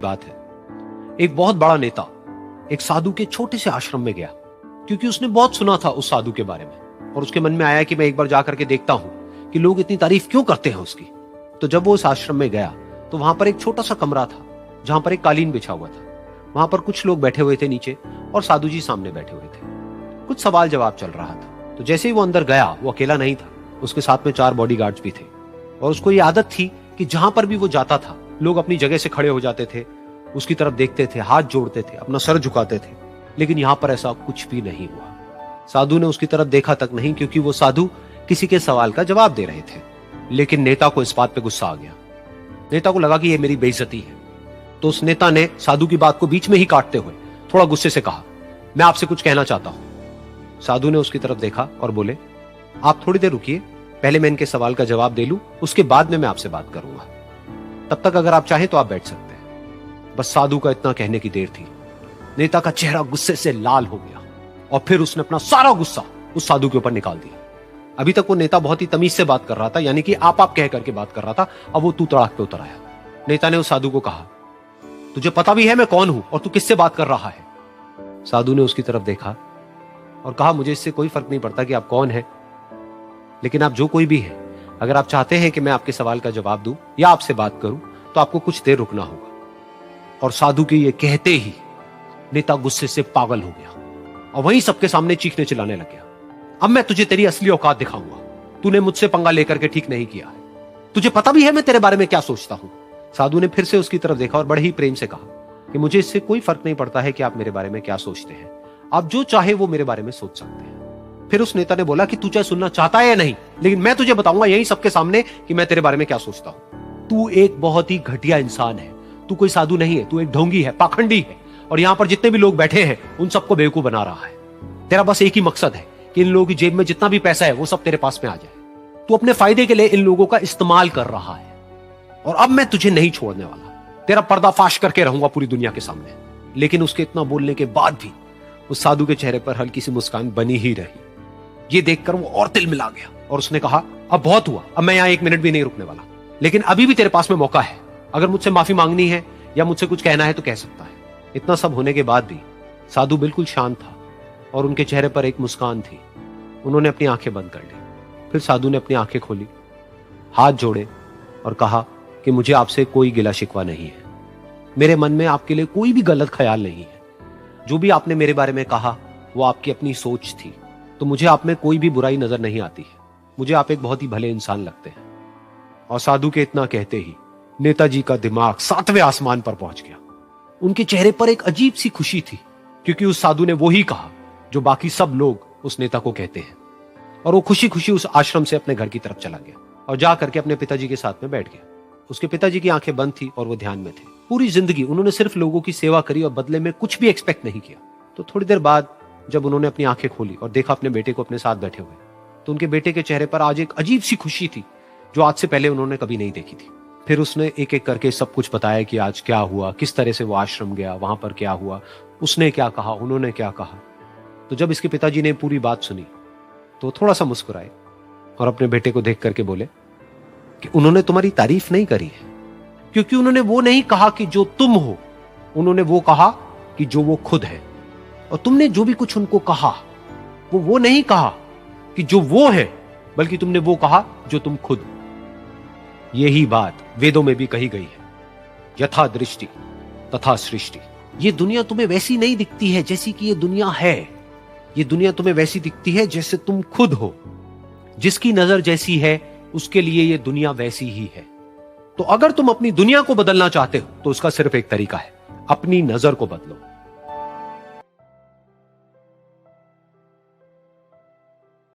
बात है, एक बहुत बड़ा नेता एक साधु के छोटे से आश्रम में गया, क्योंकि उसने बहुत सुना था उस साधु के बारे में और उसके मन में आया कि मैं एक बार जाकर के देखता हूं कि लोग इतनी तारीफ क्यों करते हैं उसकी। तो जब वो उस आश्रम में गया तो वहां पर एक छोटा सा कमरा था जहां पर एक कालीन बिछा हुआ था। वहां पर कुछ लोग बैठे हुए थे नीचे और साधु जी सामने बैठे हुए थे। कुछ सवाल जवाब चल रहा था। तो जैसे ही वो अंदर गया, वो अकेला नहीं था, उसके साथ में 4 बॉडीगार्ड्स भी थे और उसको ये आदत थी कि जहां पर भी वो जाता था लोग अपनी जगह से खड़े हो जाते थे, उसकी तरफ देखते थे, हाथ जोड़ते थे, अपना सर झुकाते थे। लेकिन यहां पर ऐसा कुछ भी नहीं हुआ। साधु ने उसकी तरफ देखा तक नहीं, क्योंकि वो साधु किसी के सवाल का जवाब दे रहे थे। लेकिन नेता को इस बात पे गुस्सा आ गया। नेता को लगा कि ये मेरी बेइज्जती है। तो उस नेता ने साधु की बात को बीच में ही काटते हुए थोड़ा गुस्से से कहा, मैं आपसे कुछ कहना चाहता हूं। साधु ने उसकी तरफ देखा और बोले, आप थोड़ी देर रुकिए, पहले मैं इनके सवाल का जवाब दे लूं, उसके बाद में मैं आपसे बात करूंगा। तब तक अगर आप चाहें तो आप बैठ सकते हैं। बस साधु का इतना कहने की देर थी। नेता का चेहरा गुस्से से लाल हो गया और फिर उसने अपना सारा गुस्सा उस साधु के ऊपर निकाल दिया। अभी तक वो नेता बहुत ही तमीज से बात कर रहा था, यानी कि आप कह करके बात कर रहा था। अब वो तू तड़ाक पे उतर आया। नेता ने उस साधु को कहा, तुझे पता भी है मैं कौन हूं और तू किससे बात कर रहा है? साधु ने उसकी तरफ देखा और कहा, मुझे इससे कोई फर्क नहीं पड़ता कि आप कौन हैं, लेकिन आप जो कोई भी है, अगर आप चाहते हैं कि मैं आपके सवाल का जवाब दूं या आपसे बात करूं तो आपको कुछ देर रुकना होगा। और साधु के ये कहते ही नेता गुस्से से पागल हो गया और वहीं सबके सामने चीखने चिल्लाने लग गया, अब मैं तुझे तेरी असली औकात दिखाऊंगा। तूने मुझसे पंगा लेकर के ठीक नहीं किया है। तुझे पता भी है मैं तेरे बारे में क्या सोचता हूं। साधु ने फिर से उसकी तरफ देखा और बड़े ही प्रेम से कहा कि मुझे इससे कोई फर्क नहीं पड़ता है कि आप मेरे बारे में क्या सोचते हैं। आप जो चाहे वो मेरे बारे में सोच सकते हैं। फिर उस नेता ने बोला कि तू चाहे सुनना चाहता है या नहीं, लेकिन मैं तुझे बताऊंगा यही सबके सामने कि मैं तेरे बारे में क्या सोचता हूं। तू एक बहुत ही घटिया इंसान है। तू कोई साधु नहीं है, तू एक ढोंगी है, पाखंडी है और यहां पर जितने भी लोग बैठे हैं उन सबको बेवकूफ बना रहा है। तेरा बस एक ही मकसद है कि इन लोगों की जेब में जितना भी पैसा है वो सब तेरे पास में आ जाए। तू अपने फायदे के लिए इन लोगों का इस्तेमाल कर रहा है और अब मैं तुझे नहीं छोड़ने वाला। तेरा पर्दाफाश करके रहूंगा पूरी दुनिया के सामने। लेकिन उसके इतना बोलने के बाद भी उस साधु के चेहरे पर हल्की सी मुस्कान बनी ही रही। ये देखकर वो और तिल मिला गया और उसने कहा, अब बहुत हुआ, अब मैं यहां 1 मिनट भी नहीं रुकने वाला। लेकिन अभी भी तेरे पास में मौका है। अगर मुझसे माफी मांगनी है या मुझसे कुछ कहना है तो कह सकता है। इतना सब होने के बाद भी साधु बिल्कुल शांत था और उनके चेहरे पर एक मुस्कान थी। उन्होंने अपनी आंखें बंद कर ली। फिर साधु ने अपनी आंखें खोली, हाथ जोड़े और कहा कि मुझे आपसे कोई गिला शिकवा नहीं है। मेरे मन में आपके लिए कोई भी गलत ख्याल नहीं है। जो भी आपने मेरे बारे में कहा वो आपकी अपनी सोच थी। तो मुझे आप में कोई भी बुराई नजर नहीं आती है। मुझे आप एक बहुत ही भले इंसान लगते हैं। और साधु के इतना कहते ही नेताजी का दिमाग 7वें आसमान पर पहुंच गया। उनके चेहरे पर एक अजीब सी खुशी थी, क्योंकि उस साधु ने वो ही कहा जो बाकी सब लोग उस नेता को कहते हैं। और वो खुशी खुशी उस आश्रम से अपने घर की तरफ चला गया और जा करके अपने पिताजी के साथ में बैठ गया। उसके पिताजी की आंखें बंद थी और वो ध्यान में थे। पूरी जिंदगी उन्होंने सिर्फ लोगों की सेवा करी और बदले में कुछ भी एक्सपेक्ट नहीं किया। तो थोड़ी देर बाद जब उन्होंने अपनी आंखें खोली और देखा अपने बेटे को अपने साथ बैठे हुए, तो उनके बेटे के चेहरे पर आज एक अजीब सी खुशी थी जो आज से पहले उन्होंने कभी नहीं देखी थी। फिर उसने एक एक करके सब कुछ बताया कि आज क्या हुआ, किस तरह से वो आश्रम गया, वहां पर क्या हुआ, उसने क्या कहा, उन्होंने क्या कहा। तो जब इसके पिताजी ने पूरी बात सुनी तो थोड़ा सा मुस्कुराए और अपने बेटे को देख करके बोले कि उन्होंने तुम्हारी तारीफ नहीं करी है, क्योंकि उन्होंने वो नहीं कहा कि जो तुम हो, उन्होंने वो कहा कि जो वो खुद है। और तुमने जो भी कुछ उनको कहा वो नहीं कहा कि जो वो है, बल्कि तुमने वो कहा जो तुम खुद हो। यही बात वेदों में भी कही गई है, यथा दृष्टि तथा सृष्टि। ये दुनिया तुम्हें वैसी नहीं दिखती है जैसी कि ये दुनिया है। ये दुनिया तुम्हें वैसी दिखती है जैसे तुम खुद हो। जिसकी नजर जैसी है उसके लिए ये दुनिया वैसी ही है। तो अगर तुम अपनी दुनिया को बदलना चाहते हो तो उसका सिर्फ एक तरीका है, अपनी नजर को बदलो।